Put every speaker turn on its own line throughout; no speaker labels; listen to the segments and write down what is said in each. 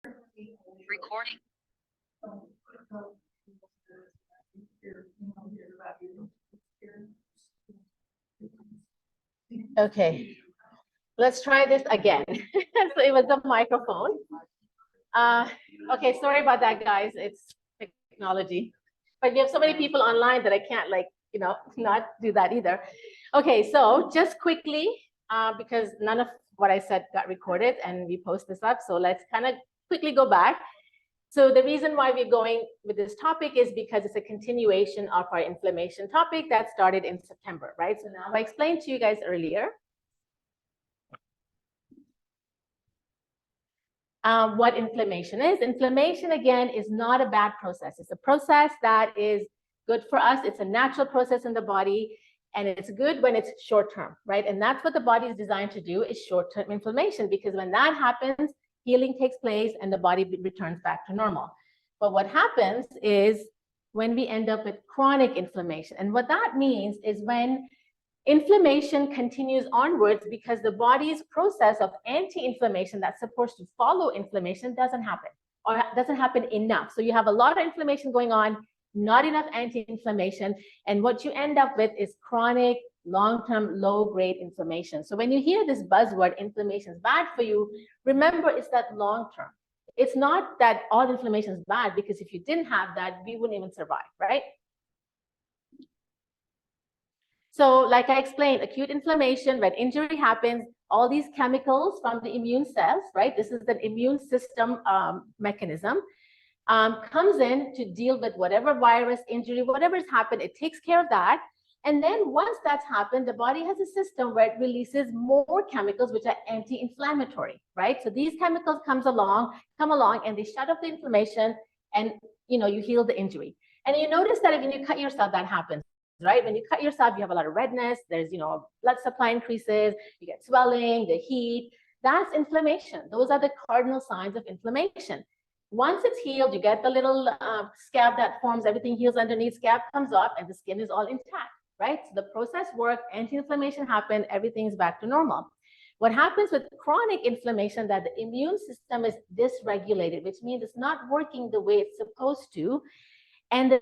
Recording.
Okay, let's try this again. So it was the microphone. Okay, sorry about that, guys. It's technology. But we have so many people online that I can't not do that either. Okay, so just quickly, because none of what I said got recorded and we post this up. So let's kind of quickly go back. So the reason why we're going with this topic is because it's a continuation of our inflammation topic that started in September, right? So now I explained to you guys earlier what inflammation is. Inflammation, again, is not a bad process. It's a process that is good for us. It's a natural process in the body, and it's good when it's short-term, right? And that's what the body is designed to do, is short-term inflammation, because when that happens, healing takes place and the body returns back to normal. But what happens is when we end up with chronic inflammation, and what that means is when inflammation continues onwards because the body's process of anti-inflammation that's supposed to follow inflammation doesn't happen, or doesn't happen enough. So you have a lot of inflammation going on, not enough anti-inflammation, and what you end up with is chronic, long-term, low-grade inflammation. So when you hear this buzzword, inflammation is bad for you, remember it's that long-term. It's not that all inflammation is bad, because if you didn't have that, we wouldn't even survive, right? So like I explained, acute inflammation, when injury happens, all these chemicals from the immune cells, right? This is the immune system mechanism, comes in to deal with whatever virus, injury, whatever's happened, it takes care of that. And then once that's happened, the body has a system where it releases more chemicals, which are anti-inflammatory, right? So these chemicals come along and they shut off the inflammation, and you heal the injury. And you notice that when you cut yourself, that happens, right? When you cut yourself, you have a lot of redness, there's, blood supply increases, you get swelling, the heat, that's inflammation. Those are the cardinal signs of inflammation. Once it's healed, you get the little scab that forms, everything heals underneath, scab comes off, and the skin is all intact, right? So the process worked, anti-inflammation happened, everything's back to normal. What happens with chronic inflammation, that the immune system is dysregulated, which means it's not working the way it's supposed to, and the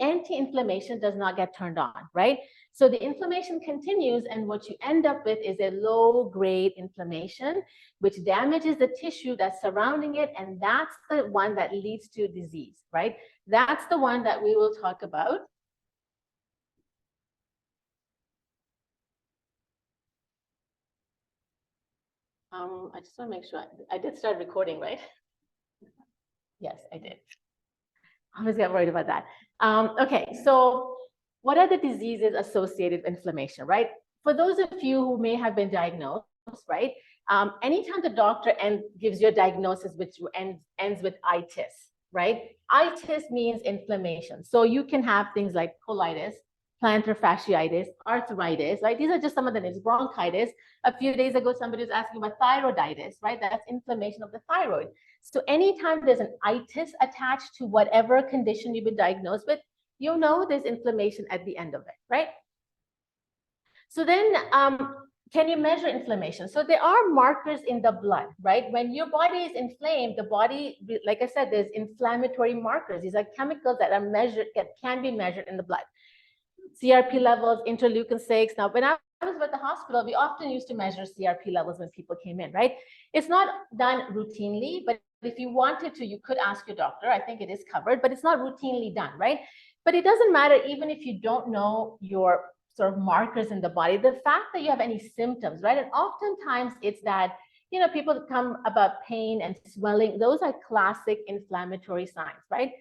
anti-inflammation does not get turned on, right? So the inflammation continues, and what you end up with is a low-grade inflammation, which damages the tissue that's surrounding it, and that's the one that leads to disease, right? That's the one that we will talk about. I just want to make sure I did start recording, right? Yes, I did. I always get worried about that. Okay, so what are the diseases associated with inflammation, right? For those of you who may have been diagnosed, right? Anytime the doctor gives you a diagnosis which ends with itis, right? Itis means inflammation. So you can have things like colitis, plantar fasciitis, arthritis, right? These are just some of the names. Bronchitis. A few days ago, somebody was asking about thyroiditis, right? That's inflammation of the thyroid. So anytime there's an itis attached to whatever condition you've been diagnosed with, there's inflammation at the end of it, right? So then, can you measure inflammation? So there are markers in the blood, right? When your body is inflamed, the body, like I said, there's inflammatory markers. These are chemicals that are measured, that can be measured in the blood. CRP levels, interleukin-6. Now, when I was at the hospital, we often used to measure CRP levels when people came in, right? It's not done routinely, but if you wanted to, you could ask your doctor. I think it is covered, but it's not routinely done, right? But it doesn't matter even if you don't know your sort of markers in the body, the fact that you have any symptoms, right? And oftentimes it's that, people come about pain and swelling. Those are classic inflammatory signs, right?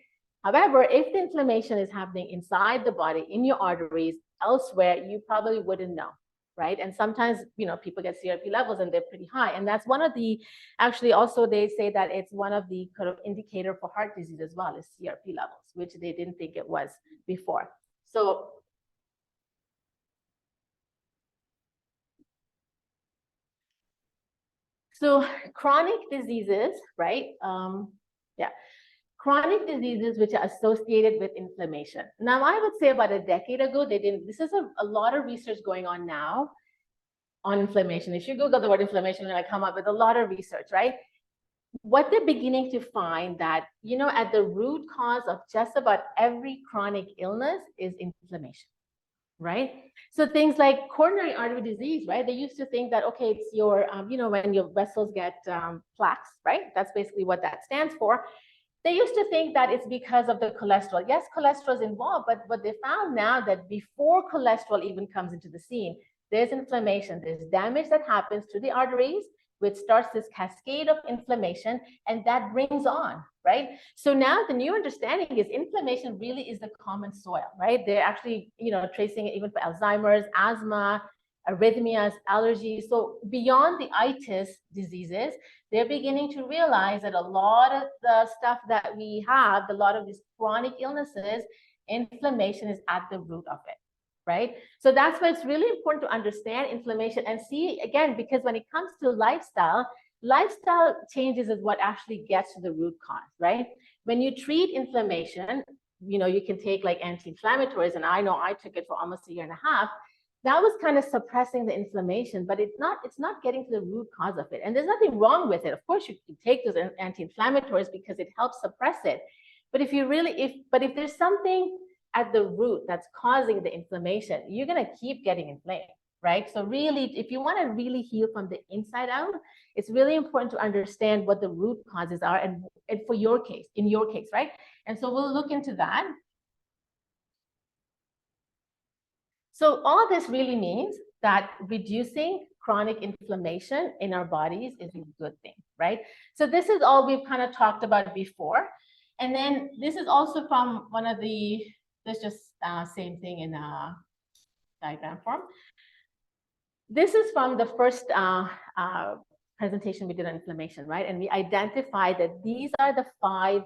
However, if the inflammation is happening inside the body, in your arteries, elsewhere, you probably wouldn't know, right? And sometimes, people get CRP levels and they're pretty high. And that's one of the, actually also they say that it's one of the kind of indicator for heart disease as well, is CRP levels, which they didn't think it was before. So chronic diseases, right? Chronic diseases which are associated with inflammation. Now, I would say about a decade ago, this is a lot of research going on now on inflammation. If you Google the word inflammation, you're going to come up with a lot of research, right? what they're beginning to find that, at the root cause of just about every chronic illness is inflammation, right? So things like coronary artery disease, right? They used to think that, okay, it's your, when your vessels get plaques, right? That's basically what that stands for. They used to think that it's because of the cholesterol. Yes, cholesterol is involved, but what they found now that before cholesterol even comes into the scene, there's inflammation, there's damage that happens to the arteries, which starts this cascade of inflammation, and that brings on, right? So now the new understanding is inflammation really is the common soil, right? They're actually, tracing it even for Alzheimer's, asthma, arrhythmias, allergies. So beyond the itis diseases, they're beginning to realize that a lot of the stuff that we have, a lot of these chronic illnesses, inflammation is at the root of it, right? So that's why it's really important to understand inflammation and see, again, because when it comes to lifestyle changes is what actually gets to the root cause, right? When you treat inflammation, you can take like anti-inflammatories, and I know I took it for almost a year and a half. That was kind of suppressing the inflammation, but it's not getting to the root cause of it. And there's nothing wrong with it. Of course, you can take those anti-inflammatories because it helps suppress it. But if there's something at the root that's causing the inflammation, you're going to keep getting inflamed, right? So really, if you want to really heal from the inside out, it's really important to understand what the root causes are, and for your case, right? And so we'll look into that. So all this really means that reducing chronic inflammation in our bodies is a good thing, right? So this is all we've kind of talked about before. And then this is also from one of the, let's just same thing in a diagram form. This is from the first presentation we did on inflammation, right? And we identified that these are the 5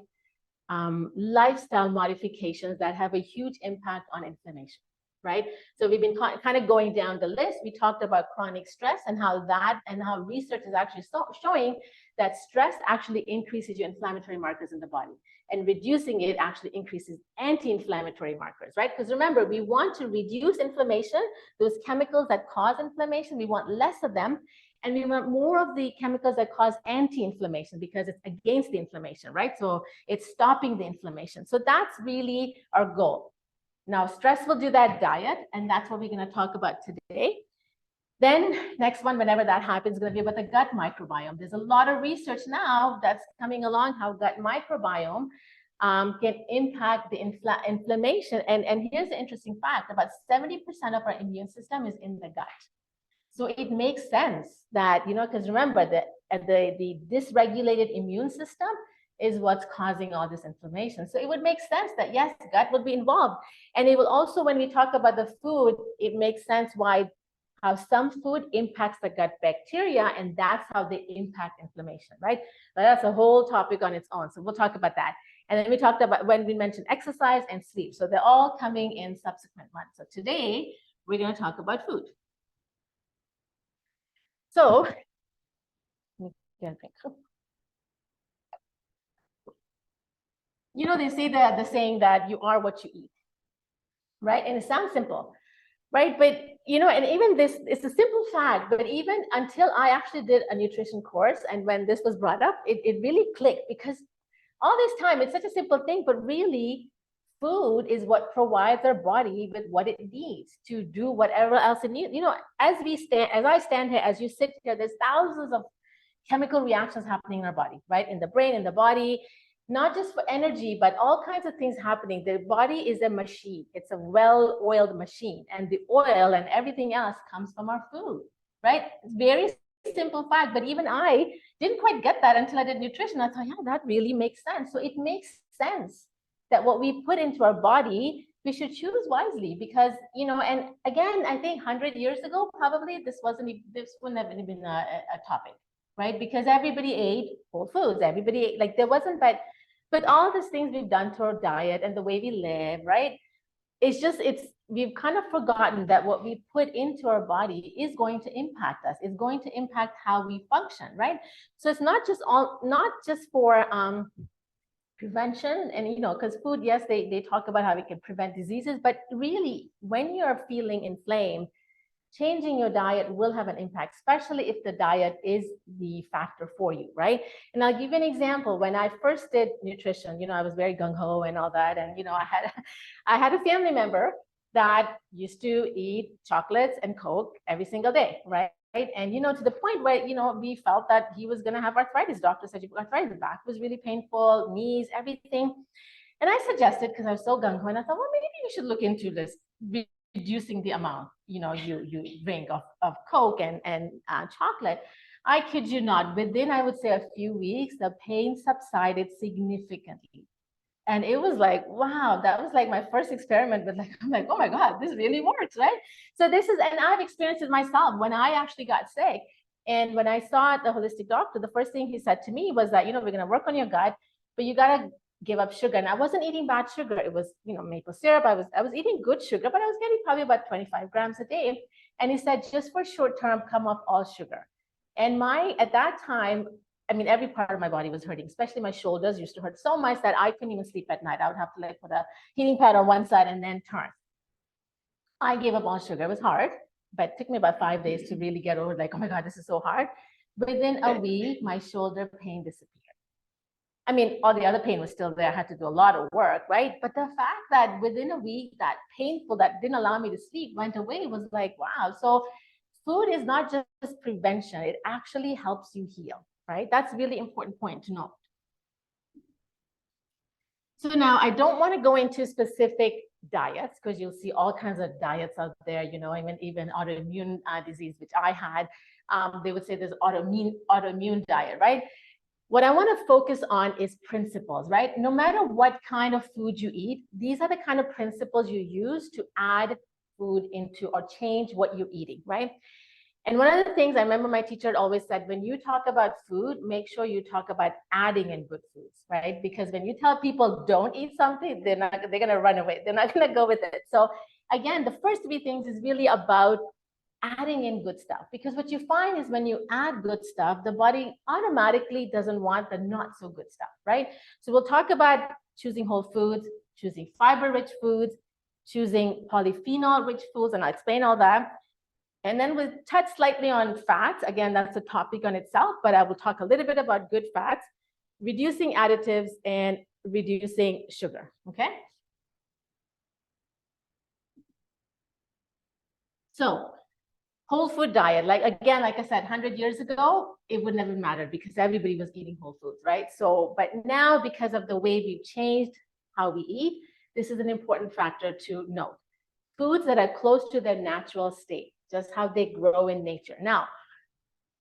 lifestyle modifications that have a huge impact on inflammation, right? So we've been kind of going down the list. We talked about chronic stress and how research is actually showing that stress actually increases your inflammatory markers in the body, and reducing it actually increases anti-inflammatory markers, right? Because remember, we want to reduce inflammation, those chemicals that cause inflammation, we want less of them. And we want more of the chemicals that cause anti-inflammation because it's against the inflammation, right? So it's stopping the inflammation. So that's really our goal. Now, stress will do that diet, and that's what we're going to talk about today. Then next one, whenever that happens, is going to be about the gut microbiome. There's a lot of research now that's coming along how gut microbiome can impact the inflammation. And here's the interesting fact, about 70% of our immune system is in the gut. So it makes sense that, because remember that the dysregulated immune system is what's causing all this inflammation. So it would make sense that, yes, gut would be involved. And it will also, when we talk about the food, it makes sense how some food impacts the gut bacteria, and that's how they impact inflammation, right? But that's a whole topic on its own. So we'll talk about that. And then we talked about when we mentioned exercise and sleep. So they're all coming in subsequent months. So today we're going to talk about food. So, they say the saying that you are what you eat, right? And it sounds simple, right? But, and even this, it's a simple fact, but even until I actually did a nutrition course, and when this was brought up, it really clicked, because all this time, it's such a simple thing, but really, food is what provides our body with what it needs to do whatever else it needs. As I stand here, as you sit here, there's thousands of chemical reactions happening in our body, right? In the brain, in the body, not just for energy, but all kinds of things happening. The body is a machine. It's a well-oiled machine, and the oil and everything else comes from our food, right? It's very simple fact, but even I didn't quite get that until I did nutrition. I thought, yeah, that really makes sense. So it makes sense that what we put into our body, we should choose wisely, because, and again, I think 100 years ago, probably this wouldn't have been a topic, right? Because everybody ate whole foods. Everybody ate, like there wasn't, but all these things we've done to our diet and the way we live, right? We've kind of forgotten that what we put into our body is going to impact us. It's going to impact how we function, right? So it's not just for prevention, and because food, yes, they talk about how it can prevent diseases, but really, when you're feeling inflamed, changing your diet will have an impact, especially if the diet is the factor for you, right? And I'll give you an example. When I first did nutrition, I was very gung-ho and all that. And, I had a family member that used to eat chocolates and Coke every single day, right? And, to the point where, we felt that he was going to have arthritis. Doctor said, you've got arthritis. The back was really painful, knees, everything. And I suggested, because I was so gung-ho, and I thought, well, maybe you should look into this, reducing the amount, you drink of Coke and chocolate. I kid you not, within, I would say, a few weeks, the pain subsided significantly. And it was like, wow, that was like my first experiment with I'm like, oh my God, this really works, right? So and I've experienced it myself when I actually got sick. And when I saw the holistic doctor, the first thing he said to me was that, we're going to work on your gut, but you got to give up sugar. And I wasn't eating bad sugar. It was, maple syrup. I was eating good sugar, but I was getting probably about 25 grams a day. And he said, just for short term, come off all sugar. And at that time, every part of my body was hurting, especially my shoulders used to hurt so much that I couldn't even sleep at night. I would have to put a heating pad on one side and then turn. I gave up all sugar. It was hard, but it took me about 5 days to really get over oh my God, this is so hard. Within a week, my shoulder pain disappeared. All the other pain was still there. I had to do a lot of work, right? But the fact that within a week, that painful, that didn't allow me to sleep went away was like, wow. So food is not just prevention. It actually helps you heal, right? That's a really important point to note. So now I don't want to go into specific diets because you'll see all kinds of diets out there, even autoimmune disease, which I had. They would say there's autoimmune diet, right? What I want to focus on is principles, right? No matter what kind of food you eat, these are the kind of principles you use to add food into or change what you're eating, right? And one of the things I remember my teacher always said, when you talk about food, make sure you talk about adding in good foods, right? Because when you tell people don't eat something, they're going to run away. They're not going to go with it. So again, the first 3 things is really about adding in good stuff, because what you find is when you add good stuff, the body automatically doesn't want the not so good stuff, right? So we'll talk about choosing whole foods, choosing fiber-rich foods, choosing polyphenol-rich foods, and I'll explain all that. And then we'll touch slightly on fats. Again, that's a topic on itself, but I will talk a little bit about good fats, reducing additives, and reducing sugar, okay? So whole food diet, like I said, 100 years ago, it would never matter because everybody was eating whole foods, right? So, but now because of the way we've changed how we eat, this is an important factor to note. Foods that are close to their natural state, just how they grow in nature. Now,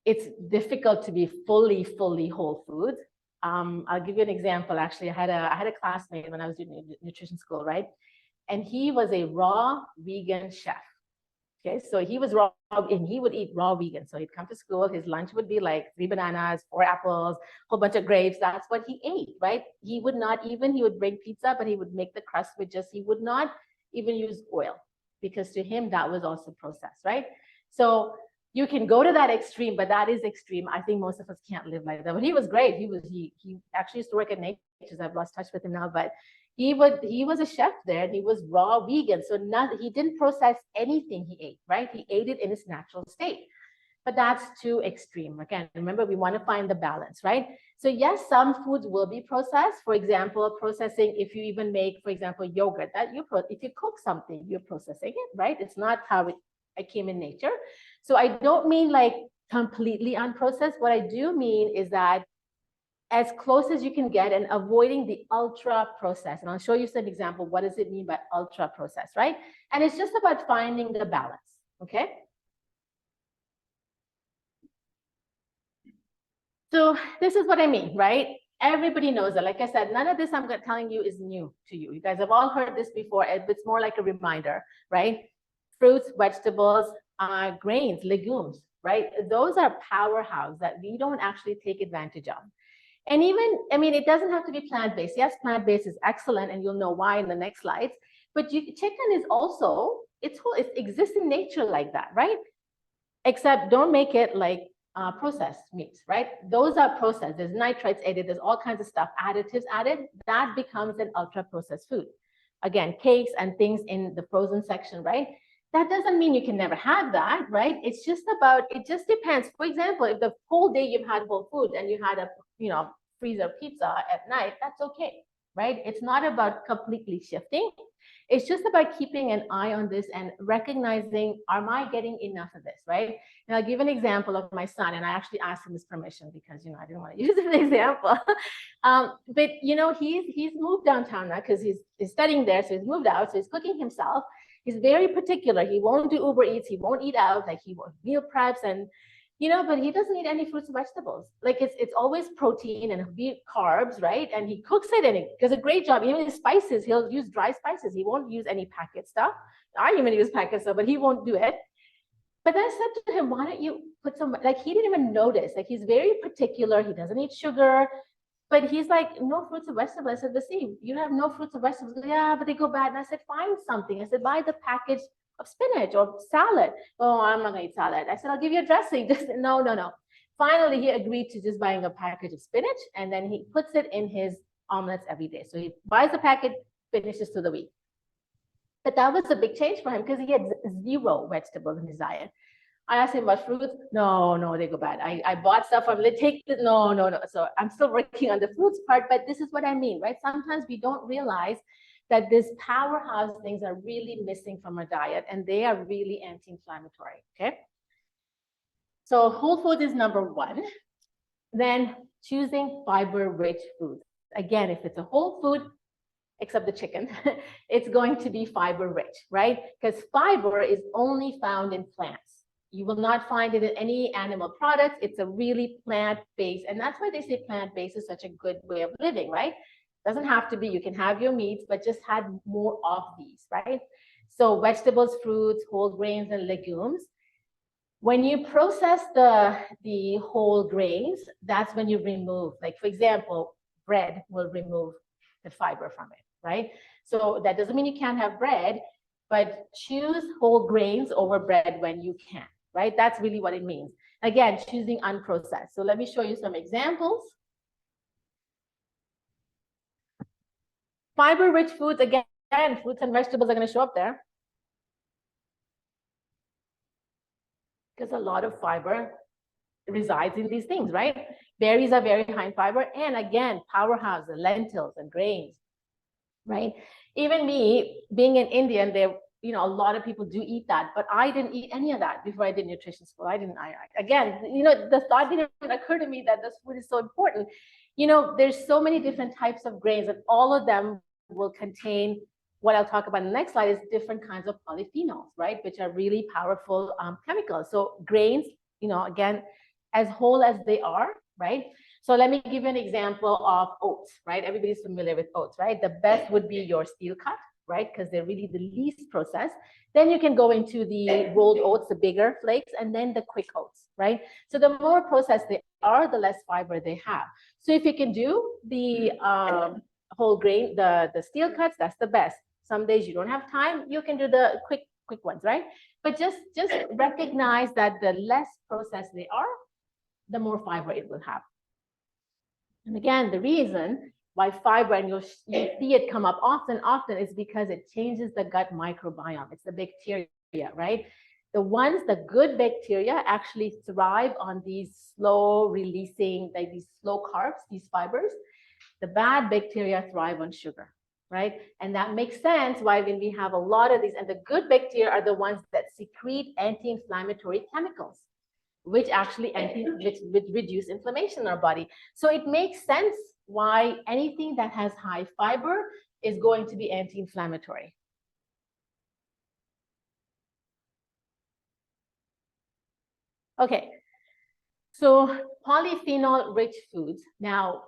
it's difficult to be fully whole foods. I'll give you an example. Actually, I had a classmate when I was doing nutrition school, right? And he was a raw vegan chef. Okay, so he was raw and he would eat raw vegan. So he'd come to school, his lunch would be like 3 bananas, 4 apples, a whole bunch of grapes. That's what he ate, right? He would bring pizza, but he would make the crust with he would not even use oil because to him that was also processed, right? So you can go to that extreme, but that is extreme. I think most of us can't live like that. But he was great. He actually used to work at Nature's. I've lost touch with him now, but he was a chef there and he was raw vegan. So he didn't process anything he ate, right? He ate it in its natural state. But that's too extreme. Again, remember, we want to find the balance, right? So yes, some foods will be processed. For example, processing, if you even make, for example, yogurt, if you cook something, you're processing it, right? It's not how it came in nature. So I don't mean like completely unprocessed. What I do mean is that as close as you can get and avoiding the ultra processed. And I'll show you some example. What does it mean by ultra processed, right? And it's just about finding the balance, okay? So this is what I mean, right? Everybody knows that. Like I said, none of this I'm telling you is new to you. You guys have all heard this before. It's more like a reminder, right? Fruits, vegetables, grains, legumes, right? Those are powerhouse that we don't actually take advantage of. And even, it doesn't have to be plant-based. Yes, plant-based is excellent, and you'll know why in the next slides. But chicken is also, it exists in nature like that, right? Except don't make it like processed meats, right? Those are processed. There's nitrates added. There's all kinds of stuff, additives added. That becomes an ultra-processed food. Again, cakes and things in the frozen section, right? That doesn't mean you can never have that, right? It's just about, it just depends. For example, if the whole day you've had whole food and you had a, freezer pizza at night, that's okay, right? It's not about completely shifting. It's just about keeping an eye on this and recognizing, am I getting enough of this, right? And I'll give an example of my son, and I actually asked him his permission because, I didn't want to use an example. But, he's moved downtown now because he's studying there. So he's moved out. So he's cooking himself. He's very particular. He won't do Uber Eats. He won't eat out. Like, he won't meal preps and, but he doesn't eat any fruits and vegetables. Like, it's always protein and carbs, right? And he cooks it and he does a great job. Even his spices, he'll use dry spices. He won't use any packet stuff. I even use packet stuff, but he won't do it. But I said to him, why don't you put some, like, he didn't even notice. Like, he's very particular. He doesn't eat sugar. But he's like, no fruits and vegetables. I said, the same. You have no fruits and vegetables. Yeah, but they go bad. And I said, find something. I said, buy the package of spinach or salad. Oh, I'm not going to eat salad. I said, I'll give you a dressing. Just no. Finally, he agreed to just buying a package of spinach, and then he puts it in his omelets every day. So he buys the packet, finishes through the week. But that was a big change for him because he had zero vegetables in his diet. I asked him about fruits. No, they go bad. I bought stuff from, take it. No. So I'm still working on the fruits part, but this is what I mean, right? Sometimes we don't realize that this powerhouse things are really missing from our diet, and they are really anti-inflammatory, okay? So whole food is number one. Then choosing fiber-rich foods. Again, if it's a whole food, except the chicken, it's going to be fiber-rich, right? Because fiber is only found in plants. You will not find it in any animal products. It's a really plant-based, and that's why they say plant-based is such a good way of living, right? Doesn't have to be, you can have your meats, but just have more of these, right? So vegetables, fruits, whole grains, and legumes. When you process the whole grains, that's when you remove, like, for example, bread will remove the fiber from it, right? So that doesn't mean you can't have bread, but choose whole grains over bread when you can, right? That's really what it means. Again, choosing unprocessed. So let me show you some examples. Fiber-rich foods, again, fruits and vegetables are going to show up there, because a lot of fiber resides in these things, right? Berries are very high in fiber, and again, powerhouse, the lentils and grains, right? Even me, being an Indian, there, a lot of people do eat that, but I didn't eat any of that before I did nutrition school. Again, the thought didn't occur to me that this food is so important. There's so many different types of grains, and all of them will contain, what I'll talk about in the next slide is different kinds of polyphenols, right? Which are really powerful chemicals. So grains, again, as whole as they are, right? So let me give you an example of oats, right? Everybody's familiar with oats, right? The best would be your steel cut, right? Because they're really the least processed. Then you can go into the rolled oats, the bigger flakes, and then the quick oats, right? So the more processed they are, the less fiber they have. So if you can do the whole grain, the steel cuts, that's the best. Some days you don't have time, you can do the quick ones, right? But just recognize that the less processed they are, the more fiber it will have. And again, the reason why fiber, and you'll see it come up often is because it changes the gut microbiome. It's the bacteria, right? The good bacteria actually thrive on these slow releasing, like these slow carbs, these fibers. The bad bacteria thrive on sugar, right? And that makes sense why when we have a lot of these, and the good bacteria are the ones that secrete anti-inflammatory chemicals, which actually which reduce inflammation in our body. So it makes sense why anything that has high fiber is going to be anti-inflammatory. Okay, so polyphenol-rich foods. Now,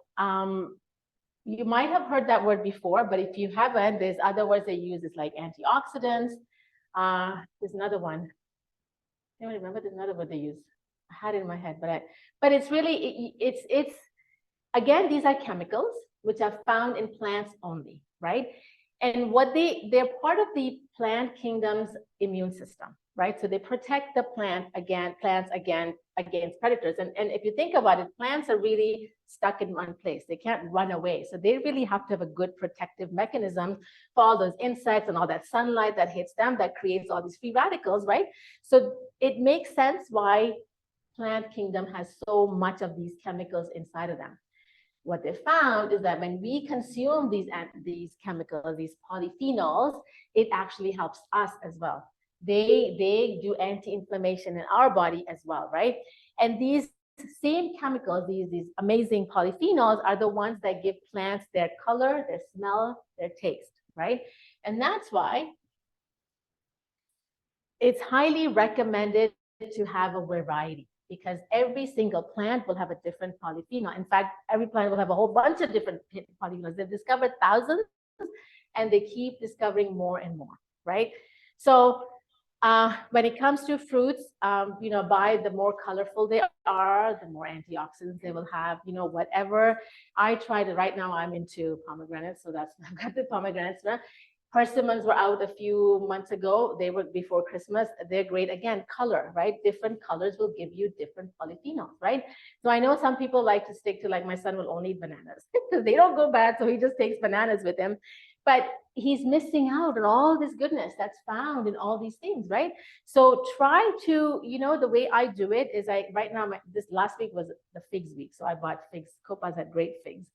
you might have heard that word before, but if you haven't, there's other words they use. It's like antioxidants. There's another one. Anyone remember? There's another word they use. I had it in my head, but it's really, it's again, these are chemicals which are found in plants only, right? And what they're part of the plant kingdom's immune system, right? So they protect the plants against against predators. And if you think about it, plants are really stuck in one place. They can't run away. So they really have to have a good protective mechanism for all those insects and all that sunlight that hits them that creates all these free radicals, right? So it makes sense why plant kingdom has so much of these chemicals inside of them. What they found is that when we consume these chemicals, these polyphenols, it actually helps us as well. They do anti-inflammation in our body as well, right? And these same chemicals, these amazing polyphenols, are the ones that give plants their color, their smell, their taste, right? And that's why it's highly recommended to have a variety, because every single plant will have a different polyphenol. In fact, every plant will have a whole bunch of different polyphenols. They've discovered thousands, and they keep discovering more and more, right? So when it comes to fruits, the more colorful they are, the more antioxidants they will have, whatever. I try to, right now I'm into pomegranates, so that's, I've got the pomegranates now. Persimmons were out a few months ago. They were before Christmas. They're great. Again, color, right? Different colors will give you different polyphenols, right? So I know some people like to stick to, like, my son will only eat bananas because they don't go bad. So he just takes bananas with him. But he's missing out on all this goodness that's found in all these things, right? So try to, the way I do it is right now, this last week was the figs week. So I bought figs. Copa's had great figs.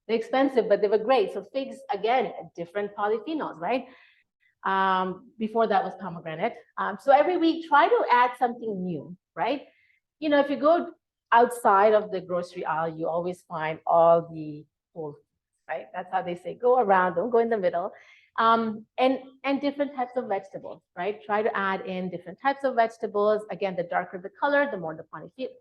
They're expensive, but they were great. So figs, again, different polyphenols, right? Before that was pomegranate. So every week, try to add something new, right? If you go outside of the grocery aisle, you always find all the whole, right? That's how they say, go around, don't go in the middle. And different types of vegetables, right? Try to add in different types of vegetables. Again, the darker the color, the more the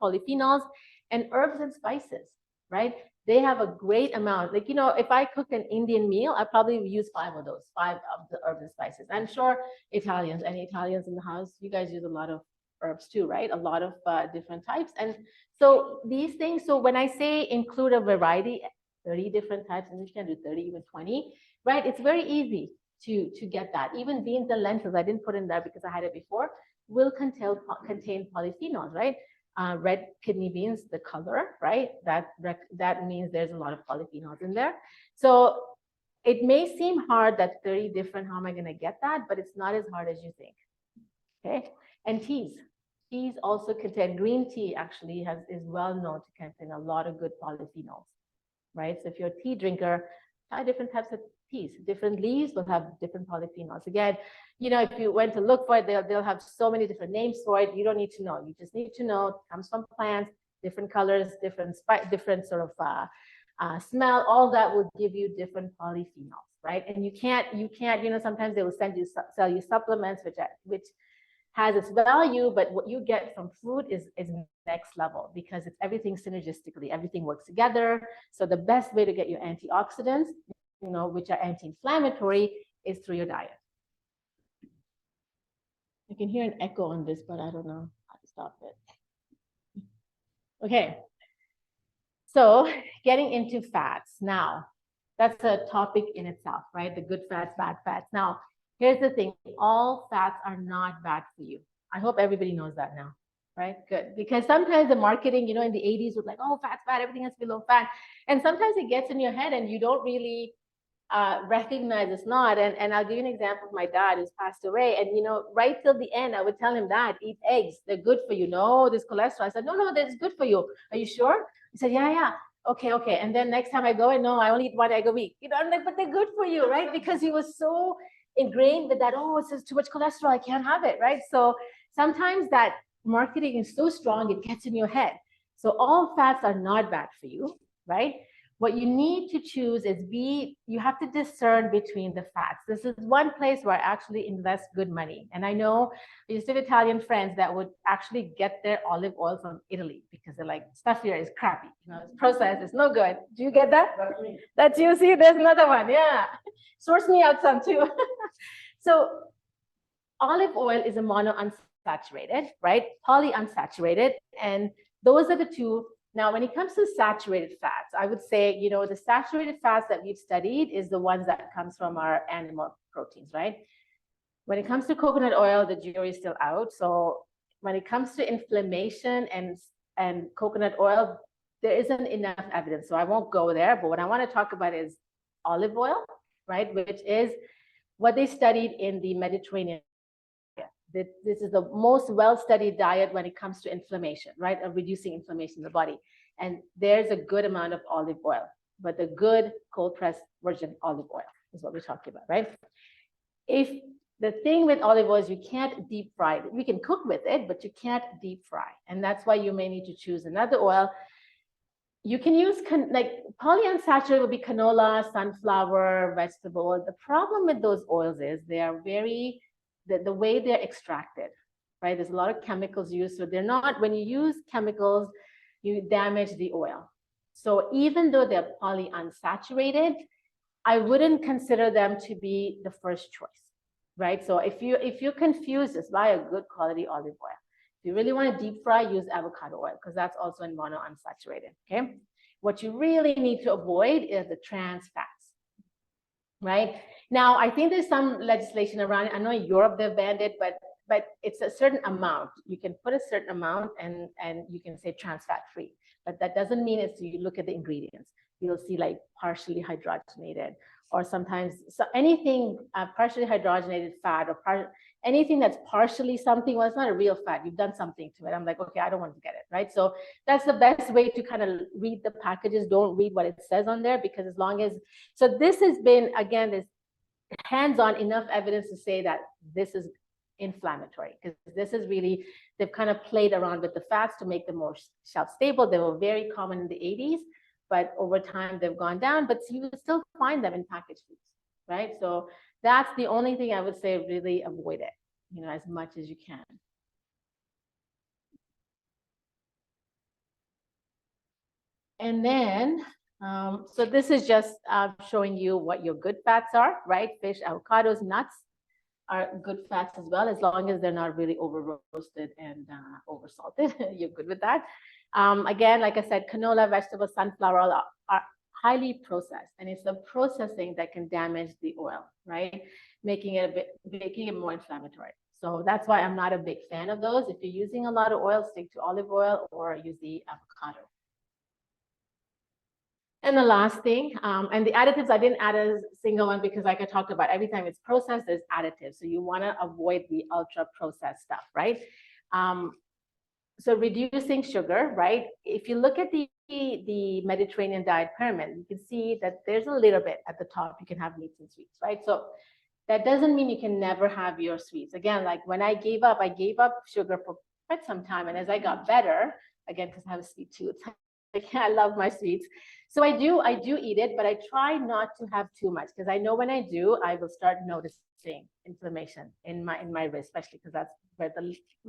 polyphenols, and herbs and spices, right? They have a great amount. Like, if I cook an Indian meal, I probably use 5 of the herbs and spices. I'm sure any Italians in the house, you guys use a lot of herbs too, right? A lot of different types. And so these things, so when I say include a variety, 30 different types, and you can do 30, even 20, right? It's very easy to get that. Even beans and lentils, I didn't put in there because I had it before, will contain polyphenols, right? Red kidney beans, the color, right? That means there's a lot of polyphenols in there. So it may seem hard that 30 different, how am I going to get that? But it's not as hard as you think. Okay. And teas also contain, green tea actually is well known to contain a lot of good polyphenols, right? So if you're a tea drinker, try different types of teas. Different leaves will have different polyphenols. Again, if you went to look for it, they'll have so many different names for it. You don't need to know. You just need to know it comes from plants, different colors, different sort of smell. All that will give you different polyphenols, right? And you can't. Sometimes they will sell you supplements, which has its value, but what you get from food is next level, because it's everything synergistically. Everything works together. So the best way to get your antioxidants, which are anti-inflammatory, is through your diet. I can hear an echo on this, but I don't know how to stop it. Okay. So getting into fats. Now, that's a topic in itself, right? The good fats, bad fats. Now, here's the thing. All fats are not bad for you. I hope everybody knows that now, right? Good. Because sometimes the marketing, in the 80s was like, oh, fat's bad, everything has to be low fat. And sometimes it gets in your head and you don't really recognize it's not. And I'll give you an example of my dad who's passed away. And, right till the end, I would tell him, Dad, eat eggs. They're good for you. No, there's cholesterol. I said, no, that's good for you. Are you sure? He said, yeah. Okay. And then next time I go, and no, I only eat 1 egg a week. I'm like, but they're good for you, right? Because he was so ingrained with that, oh, it says too much cholesterol, I can't have it, right? So sometimes that marketing is so strong, it gets in your head. So all fats are not bad for you, right? What you need to choose is you have to discern between the fats. This is one place where I actually invest good money. And I know I used to have Italian friends that would actually get their olive oil from Italy because they're like, stuff here is crappy. It's processed, it's no good. Do you get that? That's me. That's you. See, there's another one. Yeah. Source me out some too. So olive oil is a monounsaturated, right? Polyunsaturated. And those are the two. Now, when it comes to saturated fats, I would say, the saturated fats that we've studied is the ones that comes from our animal proteins, right? When it comes to coconut oil, the jury is still out. So when it comes to inflammation and and coconut oil, there isn't enough evidence, so I won't go there. But what I want to talk about is olive oil, right? Which is what they studied in the Mediterranean. This is the most well-studied diet when it comes to inflammation, right? Of reducing inflammation in the body. And there's a good amount of olive oil, but the good cold-pressed virgin olive oil is what we're talking about, right? If the thing with olive oil is you can't deep fry it. You can cook with it, but you can't deep fry. And that's why you may need to choose another oil. You can use like polyunsaturated will be canola, sunflower, vegetable oil. The problem with those oils is they are very, the way they're extracted, right? There's a lot of chemicals used. So they're not, when you use chemicals, you damage the oil. So even though they're polyunsaturated, I wouldn't consider them to be the first choice, right? So if you're confused, just buy a good quality olive oil. If you really want to deep fry, use avocado oil because that's also in monounsaturated, okay? What you really need to avoid is the trans fats, right? Now, I think there's some legislation around it. I know in Europe they've banned it, but it's a certain amount. You can put a certain amount and you can say trans fat free, but that doesn't mean it's, you look at the ingredients. You'll see like partially hydrogenated, or sometimes anything partially hydrogenated fat, or anything that's partially something. Well, it's not a real fat. You've done something to it. I'm like, okay, I don't want to get it, right? So that's the best way to kind of read the packages. Don't read what it says on there, because as long as, so this has been, again, this hands-on enough evidence to say that this is inflammatory, because this is really, they've kind of played around with the fats to make them more shelf stable. They were very common in the 80s. But over time they've gone down, but you will still find them in packaged foods, right? So that's the only thing I would say, really avoid it, you know, as much as you can. And then, so this is just showing you what your good fats are, right? Fish, avocados, nuts are good fats as well, as long as they're not really over roasted and over salted. You're good with that. Again, like I said, canola, vegetable, sunflower oil are highly processed, and it's the processing that can damage the oil, right? Making it more inflammatory. So that's why I'm not a big fan of those. If you're using a lot of oil, stick to olive oil or use the avocado. And the last thing, and the additives, I didn't add a single one because like I talked about, every time it's processed, there's additives. So you want to avoid the ultra processed stuff, right? So reducing sugar, right? If you look at the Mediterranean diet pyramid, you can see that there's a little bit at the top. You can have meats and sweets, right? So that doesn't mean you can never have your sweets. Again, like when I gave up sugar for quite some time. And as I got better, again, because I have a sweet tooth, I love my sweets. So I do eat it, but I try not to have too much, because I know when I do, I will start noticing inflammation in my wrist, especially because that's where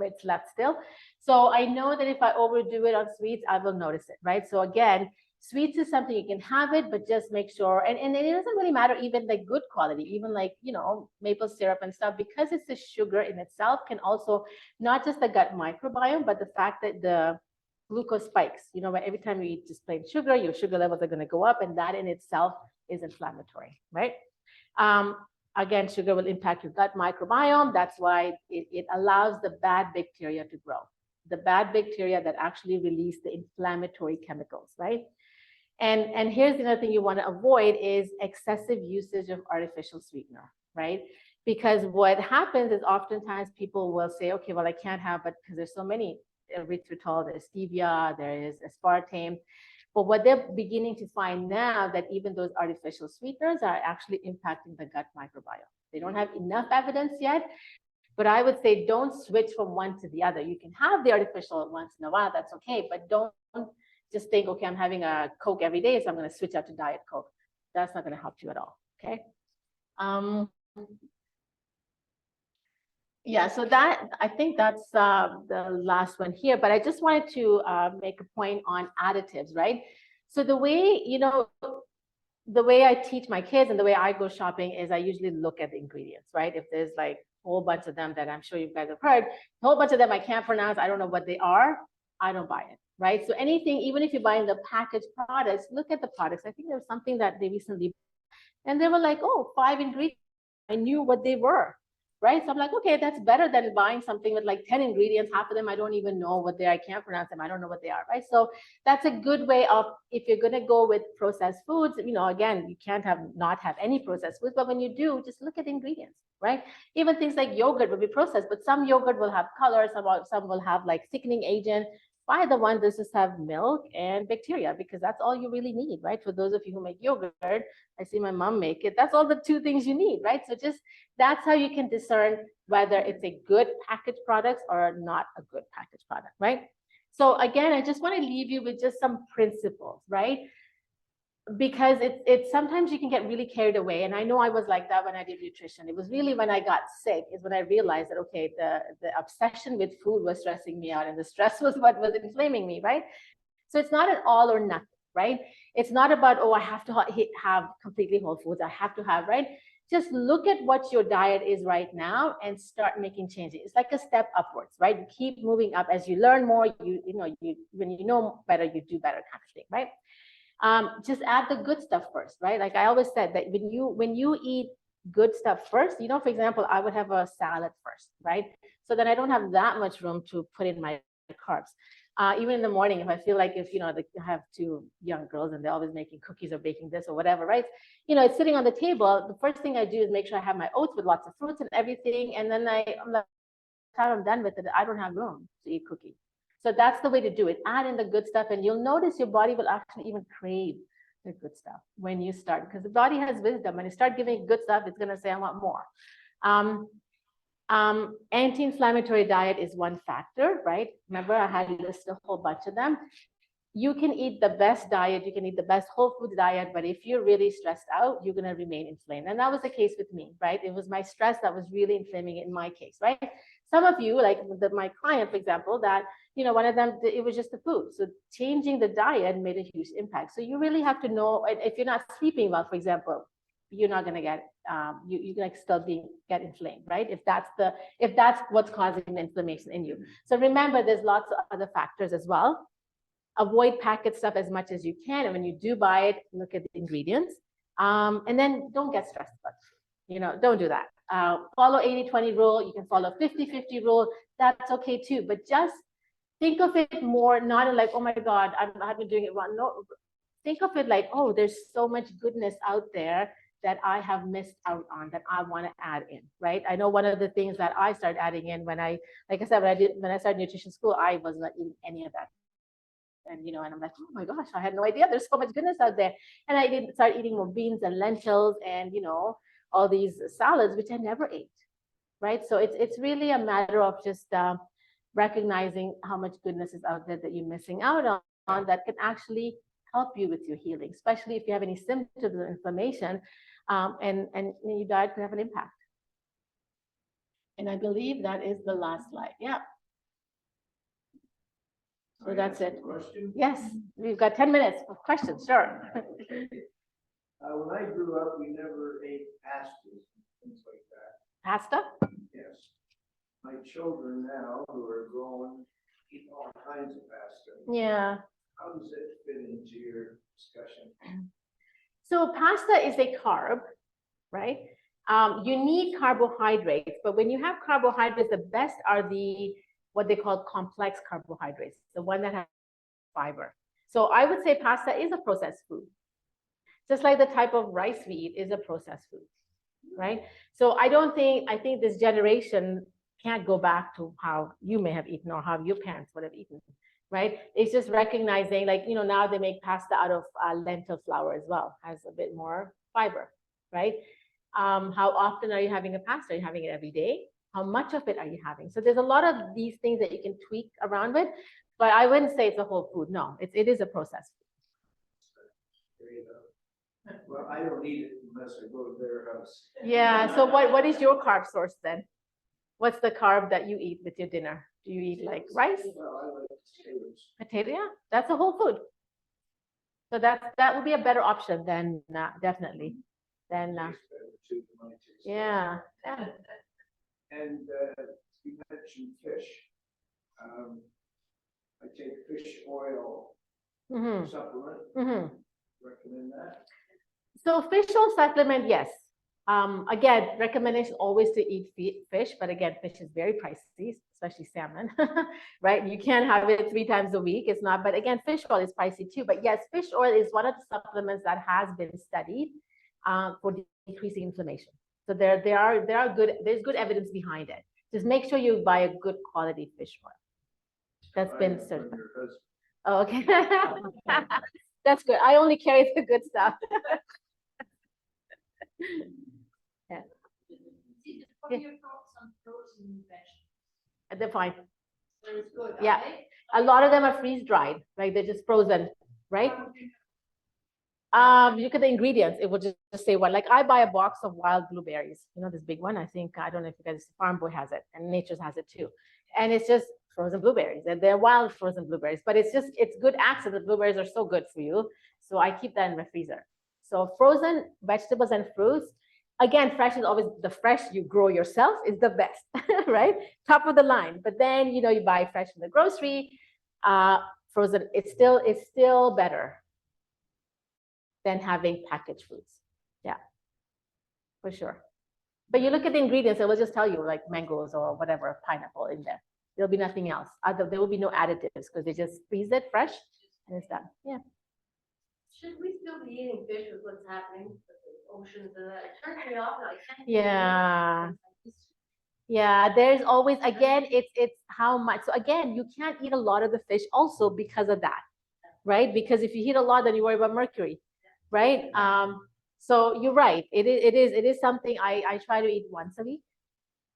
it's left still. So I know that if I overdo it on sweets, I will notice it, right? So again, sweets is something you can have it, but just make sure, and it doesn't really matter even like good quality, even like, you know, maple syrup and stuff, because it's the sugar in itself can also, not just the gut microbiome, but the fact that the glucose spikes, you know, every time you eat just plain sugar, your sugar levels are going to go up, and that in itself is inflammatory, right? Again, sugar will impact your gut microbiome. That's why it allows the bad bacteria to grow, the bad bacteria that actually release the inflammatory chemicals, right? And here's the other thing you want to avoid is excessive usage of artificial sweetener, right? Because what happens is oftentimes people will say, okay, well, I can't have, but because there's so many, erythritol, there's stevia, there is aspartame. But what they're beginning to find now that even those artificial sweeteners are actually impacting the gut microbiome. They don't have enough evidence yet, but I would say don't switch from one to the other. You can have the artificial once in a while, that's okay, but don't just think, okay, I'm having a Coke every day, so I'm going to switch out to Diet Coke. That's not going to help you at all, okay? Yeah, so that, I think that's the last one here, but I just wanted to make a point on additives, right? So the way, you know, the way I teach my kids and the way I go shopping is I usually look at the ingredients, right? If there's like a whole bunch of them that I'm sure you guys have heard, a whole bunch of them I can't pronounce, I don't know what they are, I don't buy it, right? So anything, even if you're buying the packaged products, look at the products. I think there was something that they recently, and they were like, oh, 5 ingredients. I knew what they were. right? So I'm like, okay, that's better than buying something with like 10 ingredients. Half of them I don't even know what they are. I can't pronounce them. I don't know what they are, right? So that's a good way of, if you're going to go with processed foods, again, you can't not have any processed foods, but when you do, just look at the ingredients, right? Even things like yogurt will be processed, but some yogurt will have color, some will have like thickening agent. Buy the one that just have milk and bacteria, because that's all you really need, right? For those of you who make yogurt, I see my mom make it. That's all the two things you need, right? So just, that's how you can discern whether it's a good packaged product or not a good packaged product, right? So again, I just want to leave you with just some principles, right? Because it's sometimes you can get really carried away. And I know I was like that when I did nutrition. It was really when I got sick is when I realized that, okay, the obsession with food was stressing me out, and the stress was what was inflaming me, right? So it's not an all or nothing, right? It's not about, oh, I have to have completely whole foods. I have to have, right? Just look at what your diet is right now and start making changes. It's like a step upwards, right? You keep moving up as you learn more. When you know better, you do better, kind of thing, right? Just add the good stuff first, right? Like I always said that when you eat good stuff first, for example, I would have a salad first, right? So then I don't have that much room to put in my carbs. Even in the morning, if I feel like I have two young girls and they're always making cookies or baking this or whatever, right? It's sitting on the table. The first thing I do is make sure I have my oats with lots of fruits and everything. And then I'm like, by the time I'm done with it, I don't have room to eat cookies. So that's the way to do it. Add in the good stuff, and you'll notice your body will actually even crave the good stuff when you start, because the body has wisdom. When you start giving good stuff, it's going to say, I want more. Anti-inflammatory diet is one factor, right? Remember, I had listed a whole bunch of them. You can eat the best diet, you can eat the best whole foods diet, but if you're really stressed out, you're going to remain inflamed. And that was the case with me, right? It was my stress that was really inflaming it in my case, right? Some of you, like my client, for example, that, one of them, it was just the food. So changing the diet made a huge impact. So you really have to know, if you're not sleeping well, for example, you're not going to get, you're like still get inflamed, right? If that's what's causing the inflammation in you. So remember, there's lots of other factors as well. Avoid packet stuff as much as you can. And when you do buy it, look at the ingredients. And then don't get stressed about it. Don't do that. Follow 80-20 rule. You can follow 50-50 rule. That's okay too. But just think of it more, not like, oh my God, I've been doing it wrong. No, think of it like, oh, there's so much goodness out there that I have missed out on that I want to add in, right? I know one of the things that I started adding in when I started nutrition school, I was not eating any of that. And I'm like, oh my gosh, I had no idea there's so much goodness out there. And I did start eating more beans and lentils and all these salads, which I never ate, right? So it's really a matter of just recognizing how much goodness is out there that you're missing out on that can actually help you with your healing, especially if you have any symptoms of inflammation, and your diet can have an impact. And I believe that is the last slide. Yeah. So that's it. Yes, we've got 10 minutes for questions. Sure.
When I grew up, we never ate pastas and things like that.
Pasta?
Yes. My children now, who are grown, eat all kinds of pasta.
Yeah.
How does it fit into your discussion?
So pasta is a carb, right? You need carbohydrates, but when you have carbohydrates, the best are what they call complex carbohydrates, the one that has fiber. So I would say pasta is a processed food. Just like the type of rice we eat is a processed food, right? So I think this generation can't go back to how you may have eaten or how your parents would have eaten, right? It's just recognizing, like, now they make pasta out of lentil flour as well, has a bit more fiber, right? How often are you having a pasta? Are you having it every day? How much of it are you having? So there's a lot of these things that you can tweak around with, but I wouldn't say it's a whole food. No, it is a processed food.
Well, I don't eat it unless I go to their house.
Yeah. So what is your carb source then? What's the carb that you eat with your dinner? Do you eat like rice?
Well, I like potatoes.
Potato? Yeah, that's a whole food. So that would be a better option than definitely. Yeah.
And you mentioned fish. I take fish oil supplement. Recommend that.
So fish oil supplement, yes. Again, recommendation always to eat fish, but again, fish is very pricey, especially salmon, right? You can't have it 3 times a week. It's not, but again, fish oil is pricey too. But yes, fish oil is one of the supplements that has been studied for decreasing inflammation. So there are there's good evidence behind it. Just make sure you buy a good quality fish oil. That's been certified. Oh, okay. That's good. I only carry the good stuff. Yeah.
What are your thoughts on frozen vegetables?
They're fine.
It's good.
Yeah. A lot of them are freeze dried, right? They're just frozen, right? You look at the ingredients, it will just say what. Like I buy a box of wild blueberries. You know this big one? I think I don't know if you guys, Farm Boy has it, and Nature's has it too. And it's just frozen blueberries, and they're wild frozen blueberries. But it's good access. The blueberries are so good for you, so I keep that in my freezer. So frozen vegetables and fruits. Again, fresh is always the fresh you grow yourself is the best, right? Top of the line. But then you buy fresh in the grocery. Frozen, it's still better than having packaged foods. Yeah, for sure. But you look at the ingredients, it will just tell you like mangoes or whatever, pineapple in there. There'll be nothing else. There will be no additives because they just freeze it fresh and it's done. Yeah.
Should we still be eating fish with what's happening with the oceans and that? It turns me off now. I can't.
Yeah. Yeah, there's always, again, it's how much. So again, you can't eat a lot of the fish also because of that, right? Because if you eat a lot, then you worry about mercury, right? So you're right. It is something I try to eat once a week,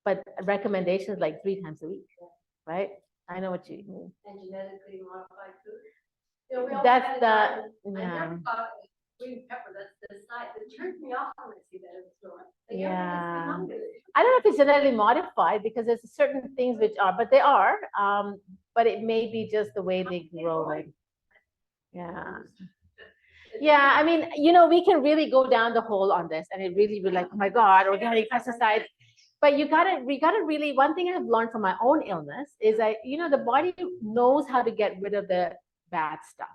but recommendations like 3 times a week, right? I know what you mean.
And genetically modified food. You know, we always
That's
had it
the,
on- I
yeah.
never thought green pepper, that's the side, it turns me off when I see that in the store. Like, everything
Yeah.
is hungry.
I don't know if it's genetically modified because there's certain things which are, but they are, but it may be just the way they grow it. Yeah. Yeah, I mean, we can really go down the hole on this and it really be like, oh my God, organic pesticides. But we gotta really, one thing I've learned from my own illness is that, the body knows how to get rid of the bad stuff.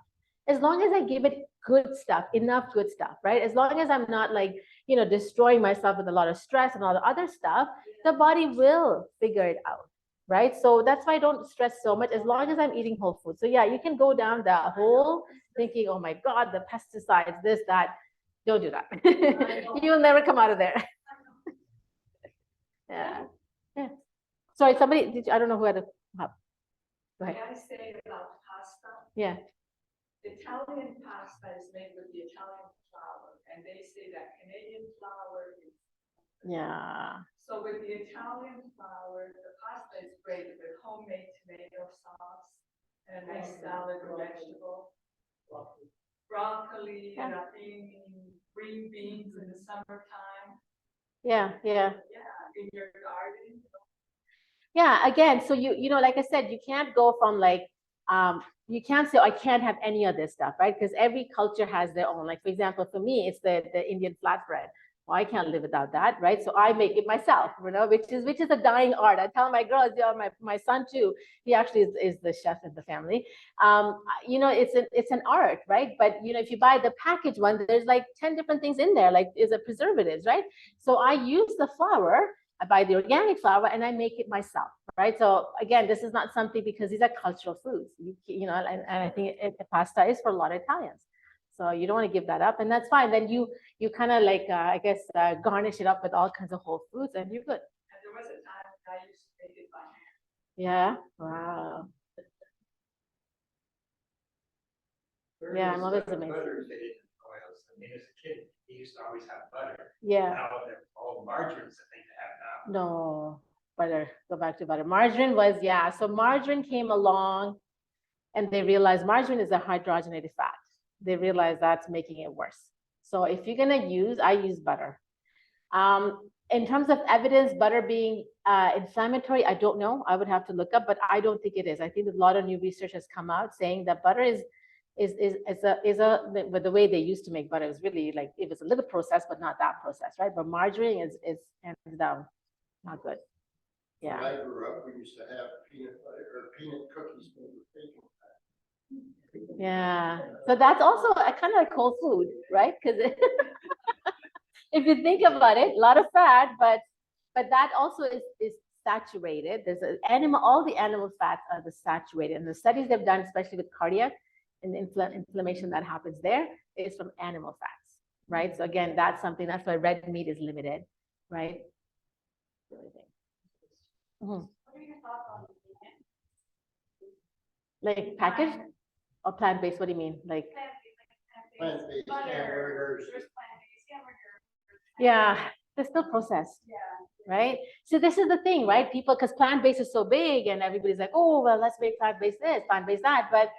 As long as I give it good stuff, enough good stuff, right? As long as I'm not like, destroying myself with a lot of stress and all the other stuff, the body will figure it out, right? So that's why I don't stress so much as long as I'm eating whole food. So yeah, you can go down the hole thinking, oh my God, the pesticides, this, that. Don't do that. You'll never come out of there. Yeah. Yeah. Sorry, I don't know who had a, go ahead.
May I say about pasta?
Yeah.
Italian pasta is made with the Italian flour, and they say that Canadian flour is.
Yeah.
So with the Italian flour, the pasta is great with homemade tomato sauce and a nice salad or vegetable. Broccoli,
Yeah.
green beans in the summertime.
Yeah. Yeah.
Yeah, in your garden.
Yeah. Again, so like I said, you can't go from like, you can't say, oh, I can't have any of this stuff, right? Because every culture has their own. Like, for example, for me, it's the Indian flatbread. Well, I can't live without that, right? So I make it myself, which is a dying art. I tell my girls, my son too, he actually is the chef of the family. It's an art, right? But if you buy the packaged one, there's like 10 different things in there, like is a preservatives, right? So I use the flour, I buy the organic flour and I make it myself, right? So again, this is not something because these are cultural foods, and I think pasta is for a lot of Italians. So you don't want to give that up, and that's fine. Then you kind of like, I guess, garnish it up with all kinds of whole foods, and you're good.
And there was a time I used to make it by hand.
Yeah. Wow. Yeah, I'm always amazed.
Butters, they didn't oils. I mean, as a kid, he used to always have butter.
Yeah.
Now they're all margarines that they have now.
No, butter. Go back to butter. Margarine was, yeah. So margarine came along, and they realized margarine is a hydrogenated fat. They realized that's making it worse. So if you're gonna I use butter. In terms of evidence, butter being inflammatory, I don't know. I would have to look up, but I don't think it is. I think a lot of new research has come out saying that butter is but the way they used to make butter is really like, it was a little processed, but not that processed, right? But margarine is hands down not good. Yeah.
When I grew up, we used to have peanut butter or peanut cookies made with bacon.
Yeah. So that's also a kind of like whole food, right? Because if you think about it, a lot of fat, but that also is saturated. There's an animal, all the animal fats are the saturated. And the studies they've done, especially with cardiac and the inflammation that happens there, is from animal fats, right? So again, that's something, that's why red meat is limited, right? Mhm.
What are your thoughts on vegan?
Like packaged or plant-based? What do you mean? Like,
Plant-based
Butter,
hamburgers.
there's plant-based hamburgers.
yeah, they're still processed.
Yeah.
Right? So this is the thing, right? People, because plant-based is so big and everybody's like, oh, well, let's make plant-based this, plant-based that. But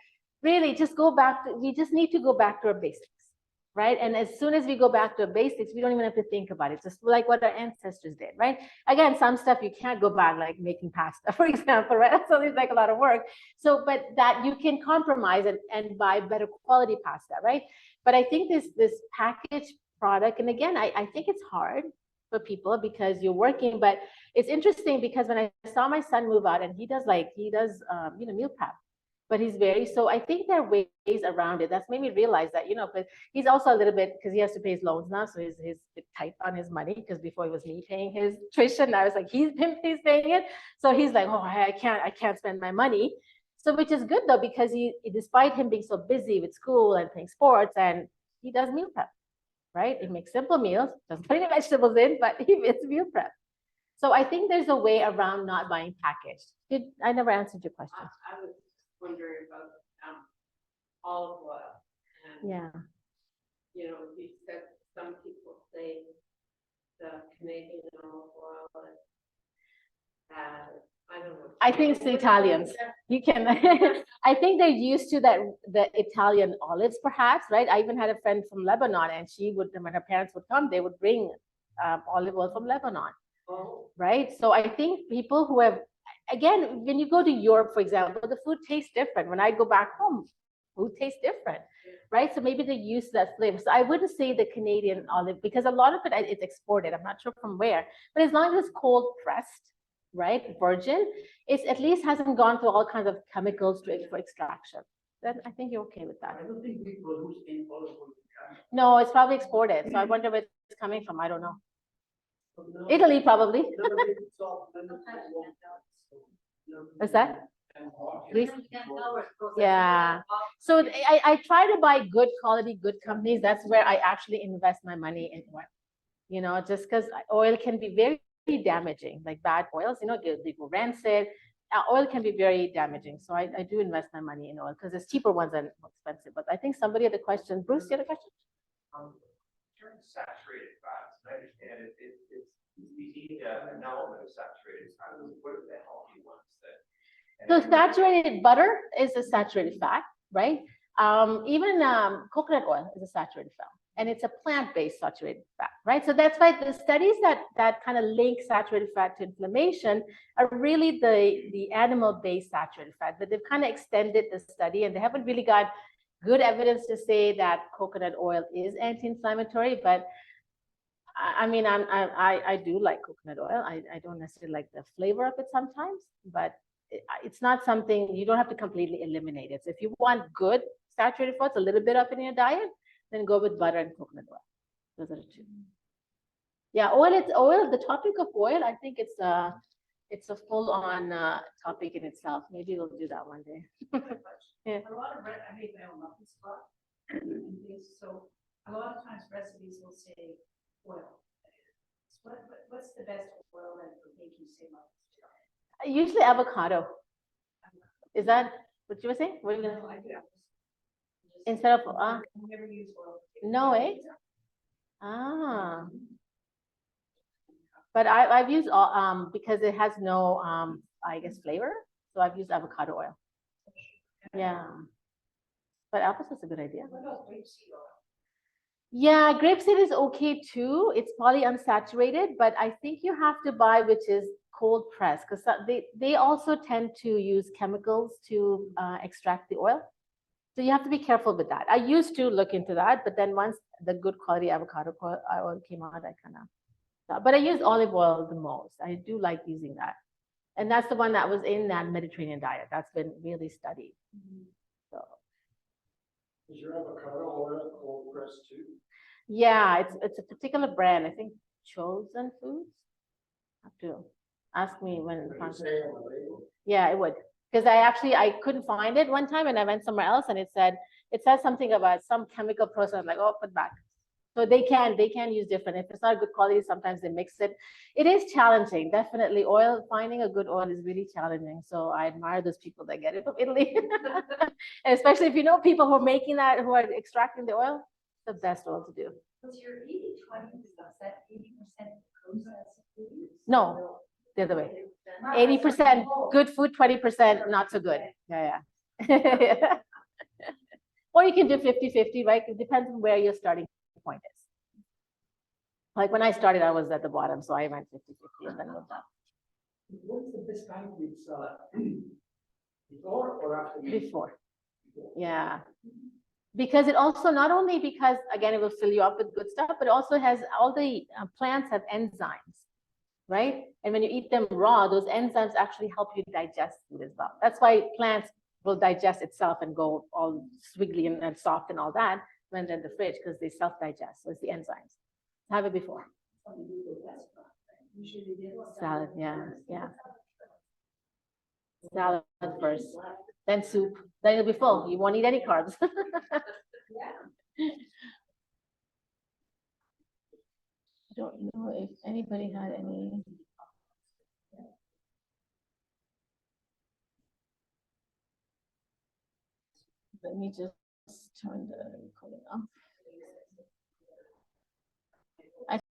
really just go back to, we just need to go back to our basics, right? And as soon as we go back to our basics, we don't even have to think about it. Just like what our ancestors did, right? Again, some stuff you can't go back, like making pasta, for example, right? That's always like a lot of work. So, but that you can compromise and buy better quality pasta, right? But I think this packaged product, and again, I think it's hard for people because you're working, but it's interesting because when I saw my son move out and he does meal prep, but he's very, so I think there are ways around it. That's made me realize that, but he's also a little bit, because he has to pay his loans now, so he's a bit tight on his money, because before it was me paying his tuition, I was like, he's paying it. So he's like, oh, I can't spend my money. So which is good though, because despite him being so busy with school and playing sports, and he does meal prep. Right? He makes simple meals, doesn't put any vegetables in, but it's meal prep. So I think there's a way around not buying packaged. I never answered your question.
I was wondering about olive oil. And,
Yeah.
you said some people say the Canadian olive oil is bad. I don't know.
I think it's the Italians. You can, I think they're used to the Italian olives, perhaps, right? I even had a friend from Lebanon, and she would, when her parents would come, they would bring olive oil from Lebanon, right? So I think people who have, again, when you go to Europe, for example, the food tastes different. When I go back home, food tastes different, right? So maybe they use that flavor. So I wouldn't say the Canadian olive, because a lot of it is exported. I'm not sure from where, but as long as it's cold pressed, right, virgin, it at least hasn't gone through all kinds of chemicals for extraction. Then I think you're okay with that.
I don't think we produce any olive oil.
No, it's probably exported. So I wonder where it's coming from. I don't know. Italy, probably. What's that? Greece? Yeah. So I try to buy good quality, good companies. That's where I actually invest my money in oil. Just because oil can be very damaging, like bad oils, they go rancid. Oil can be very damaging. So I do invest my money in oil because there's cheaper ones and more expensive. But I think somebody had a question. Bruce, you had a question?
During saturated fats, I understand we need an element of saturated fat. What are the healthy ones that?
So saturated butter is a saturated fat, right? Even coconut oil is a saturated fat. And it's a plant-based saturated fat, right? So that's why the studies that kind of link saturated fat to inflammation are really the animal-based saturated fat, but they've kind of extended the study, and they haven't really got good evidence to say that coconut oil is anti-inflammatory. But I mean, I do like coconut oil. I don't necessarily like the flavor of it sometimes, but it's not something you don't have to completely eliminate it. So if you want good saturated fats, a little bit of it in your diet, then go with butter and coconut oil. Those are the two. Yeah, oil. The topic of oil, I think it's a full-on topic in itself. Maybe we'll do that one day. Yeah.
A lot of, I make my own muffin spot and things, so a lot of times recipes will say oil. What's the best oil that would make you say muffins?
Usually avocado. Is that what you were saying? What are you gonna?
No, I do.
Instead of
I never use oil.
no, but I've used because it has no I guess flavor, so I've used avocado oil. Yeah, but apples is a good idea.
What about grapeseed oil?
Yeah, grapeseed is okay too. It's polyunsaturated, but I think you have to buy which is cold pressed, because they also tend to use chemicals to extract the oil. So you have to be careful with that. I used to look into that, but then once the good quality avocado oil came out, I kind of, but I use olive oil the most. I do like using that. And that's the one that was in that Mediterranean diet. That's been really studied. So.
Is your avocado oil cold pressed too?
Yeah, it's a particular brand. I think Chosen Foods. Have to ask me when.
What you say on the label?
Yeah, it would. Because I couldn't find it one time and I went somewhere else and it said something about some chemical process, like, oh, put back. So they can use different. If it's not good quality, sometimes they mix it. It is challenging, definitely. Finding a good oil is really challenging. So I admire those people that get it from Italy. And especially if you know people who are making that, who are extracting the oil, the best oil to do.
Was your 80/20 stuff, that 80% processed foods?
No, the other way. 80% good food, 20% not so good. Yeah. Or you can do 50-50, right? It depends on where your starting point is. Like when I started, I was at the bottom, so I went 50-50 and then moved up.
What's the best time to sell it? Before or after? meeting?
Before. Yeah. Because it also, not only because, again, it will fill you up with good stuff, but also has all the plants have enzymes, right? And when you eat them raw, those enzymes actually help you digest food as well. That's why plants will digest itself and go all swiggly and soft and all that when they're in the fridge, because they self-digest. So it's the enzymes. Have it before. Salad, yeah. Salad first, then soup, then you'll be full. You won't eat any carbs. I don't know if anybody had any. Let me just turn the recording off.